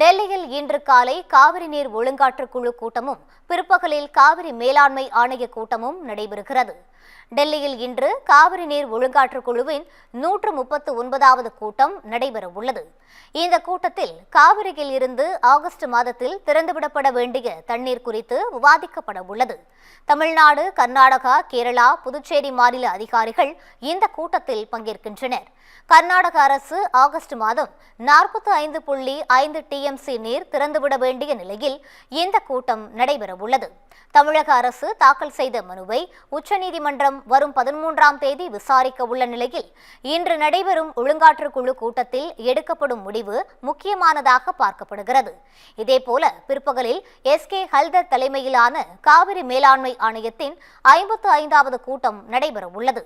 டெல்லியில் இன்று காலை காவிரி நீர் ஒழுங்காற்று குழு கூட்டமும் பிற்பகலில் காவிரி மேலாண்மை ஆணைய கூட்டமும் நடைபெறுகிறது. டெல்லியில் இன்று காவிரி நீர் ஒழுங்காற்று குழுவின் 139வது கூட்டம் நடைபெற உள்ளது. இந்த கூட்டத்தில் காவிரியில் இருந்து ஆகஸ்ட் மாதத்தில் திறந்துவிடப்பட வேண்டிய தண்ணீர் குறித்து விவாதிக்கப்பட உள்ளது. தமிழ்நாடு, கர்நாடகா, கேரளா, புதுச்சேரி மாநில அதிகாரிகள் இந்த கூட்டத்தில் பங்கேற்கின்றனர். கர்நாடக அரசு ஆகஸ்ட் மாதம் 45.5 டிஎம்சி நீர் திறந்துவிட வேண்டிய நிலையில் இந்த கூட்டம் நடைபெற உள்ளது. தமிழக அரசு தாக்கல் செய்த மனுவை உச்சநீதிமன்றம் வரும் 13ஆம் தேதி விசாரிக்க உள்ள நிலையில் இன்று நடைபெறும் ஒழுங்காற்று குழு கூட்டத்தில் எடுக்கப்படும் முடிவு முக்கியமானதாக பார்க்கப்படுகிறது. இதேபோல பிற்பகலில் எஸ்.கே. ஹல்தர் தலைமையிலான காவிரி மேலாண்மை ஆணையத்தின் 55வது கூட்டம் நடைபெற உள்ளது.